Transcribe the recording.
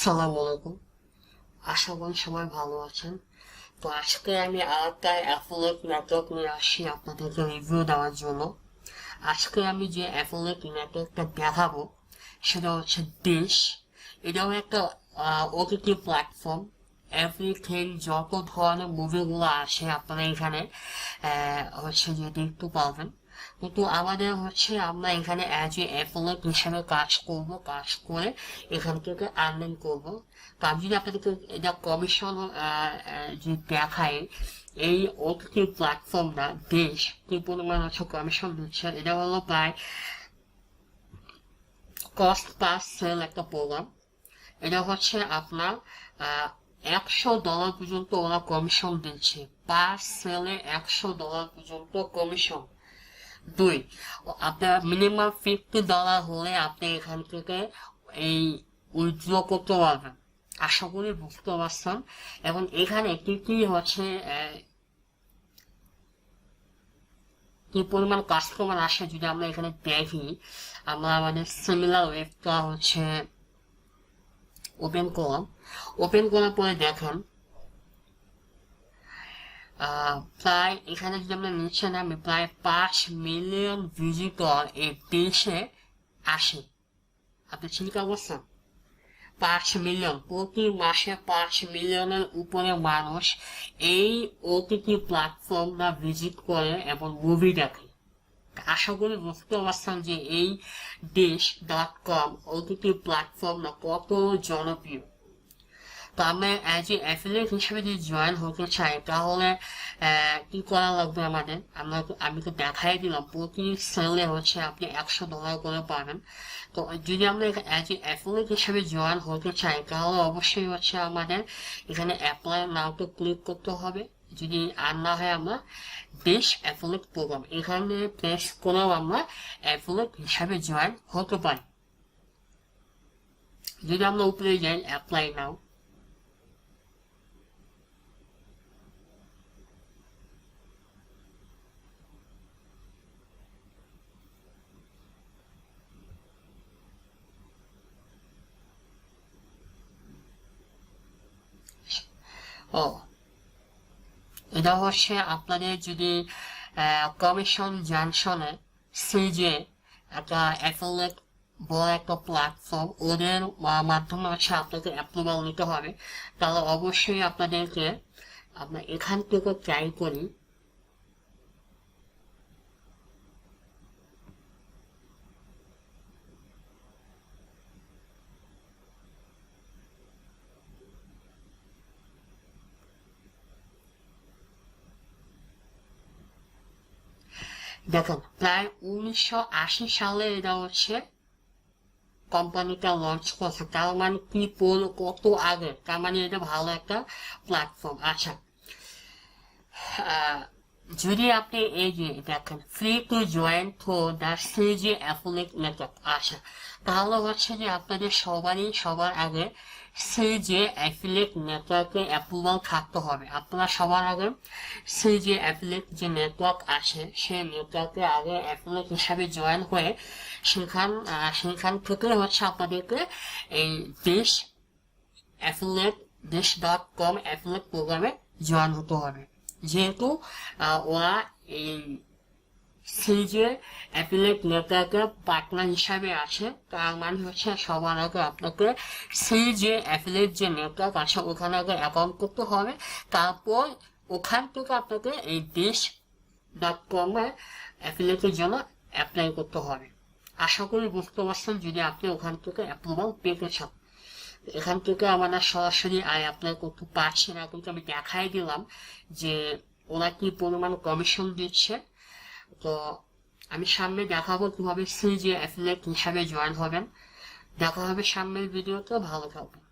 সালাম আলাইকুম। আশা করি সবাই ভালো আছেন। তো আজকে আমি আরেকটা অ্যাফিলিয়েট নেটওয়ার্ক নিয়ে আসি আপনাদেরকে রিভিউ দেওয়ার জন্য। আজকে আমি যে অ্যাফিলিয়েট নেটওয়ার্কটা দেখাবো সেটা হচ্ছে ডিশ। এটাও একটা ওটিটি প্ল্যাটফর্ম। এভরিথিং যত ধরনের মুভিগুলো আসে আপনারা এখানে হচ্ছে যে দেখতে পাবেন। কিন্তু আমাদের হচ্ছে আমরা এখানে অ্যাজ এ অ্যাফিলিয়েট হিসেবে কাজ করে এখান থেকে আর্নিং করবো। তো আমি যদি আপনাদেরকে এটা কমিশন যে দেখায় এই ওটিটি প্ল্যাটফর্মটা দেশ কি পরিমাণ হচ্ছে কমিশন দিচ্ছে, এটা হলো প্রায় কস্ট পার সেল একটা প্রোগ্রাম। এটা হচ্ছে আপনার $100 পর্যন্ত ওরা কমিশন দিচ্ছে, পার সেলে $100 পর্যন্ত কমিশন। দুই, আপনার মিনিমাম $50 হলে আপনি এখান থেকে এই উইথড্র করতে পারবেন। আশা করি বুঝতে পারছেন। এবং এখানে কি কি হচ্ছে কি পরিমাণ কাস্টমার আসে যদি আমরা এখানে দেখি, আমরা আমাদের সিমিলার ওয়েবটা হচ্ছে ওপেন করার পরে দেখেন প্রায় এখানে যদি আমরা নিচে নামি প্রায় 5 মিলিয়ন ভিজিটর এই দেশে আসে। আপনি চিন্তা করছেন 5 মিলিয়ন, প্রতি মাসে 5 মিলিয়নের উপরে মানুষ এই ওটিটি প্ল্যাটফর্মটা ভিজিট করে এবং মুভি দেখে। আশা করি বুঝতে পারছেন যে এই dish.com ওটিটি প্ল্যাটফর্মটা কত জনপ্রিয়। তো আমরা অ্যাজ এ অ্যাফিলিয়েট হিসেবে যদি জয়েন হতে চাই তাহলে কি করা লাগবে আমাদের, আমি তো দেখাই দিলাম প্রতি সেলে হচ্ছে আপনি $100 করে পাবেন। তো যদি আমরা অ্যাজ এ অ্যাফিলিয়েট হিসেবে জয়েন হতে চাই তাহলে অবশ্যই হচ্ছে আমাদের এখানে অ্যাপ্লাই নাওতে ক্লিক করতে হবে। যদি আর না হয় আমরা ডিশ অ্যাফিলিয়েট প্রোগ্রাম এখানে প্রেস করেও আমরা অ্যাফিলিয়েট হিসাবে জয়েন হতে পারি। যদি আমরা উপরে যাই অ্যাপ্লাই নাও, ও এটা হচ্ছে আপনাদের যদি কমিশন জাংশনে সিজে একটা অ্যাফিলিয়েট বড় একটা প্ল্যাটফর্ম, ওদের মাধ্যমে হচ্ছে আপনাকে অ্যাপ্রুভাল নিতে হবে। তাহলে অবশ্যই আপনাদেরকে আমরা এখান থেকে ট্রাই করি। দেখেন প্রায় 1980 সালে এটা হচ্ছে কোম্পানিটা লঞ্চ করছে। তার মানে কি কত আগে, তার মানে এটা ভালো একটা প্ল্যাটফর্ম। আচ্ছা, যদি আপনি এই যে দেখেন free to join through the CG affiliate network, আচ্ছা তাহলে হচ্ছে যে আপনাদের সবার আগে সিজি অ্যাফিলিয়েট নেটওয়ার্কে অ্যাপ্রুভাল থাকতে হবে। আপনারা সবার আগে সিজি অ্যাফিলিয়েট যে নেটওয়ার্ক আছে সেই নেটওয়ার্কে আগে অ্যাফিলিয়েট হিসাবে জয়েন হয়ে সেখান থেকে হচ্ছে আপনাদেরকে এই dish.com অ্যাফিলিয়েট প্রোগ্রামে জয়েন হতে হবে। যেহেতু ওরা এই সিজে অ্যাফিলিয়েট নেটওয়ার্কের পার্টনার হিসাবে আছে, তার মানে হচ্ছে সবার আগে আপনাকে সিজে অ্যাফিলিয়েট যে নেটওয়ার্ক আছে ওখানে আগে অ্যাকাউন্ট করতে হবে। তারপর ওখান থেকে আপনাকে এই dish.com অ্যাফিলিয়েটের জন্য অ্যাপ্লাই করতে হবে। আশা করি বুঝতে পারছেন যদি আপনি ওখান থেকে অ্যাপ্রুভাল পেতে চান। এখান থেকে আমরা সরাসরি অ্যাপ্লাই করতে পারছি না, কিন্তু আমি দেখাই দিলাম যে ওরা কি পরিমাণ কমিশন দিচ্ছে। তো আমি সামনে দেখাবো কিভাবে সিজে অ্যাফিলিয়েট হিসাবে জয়েন হবেন। দেখা হবে সামনের ভিডিওতে, ভালো থাকবেন।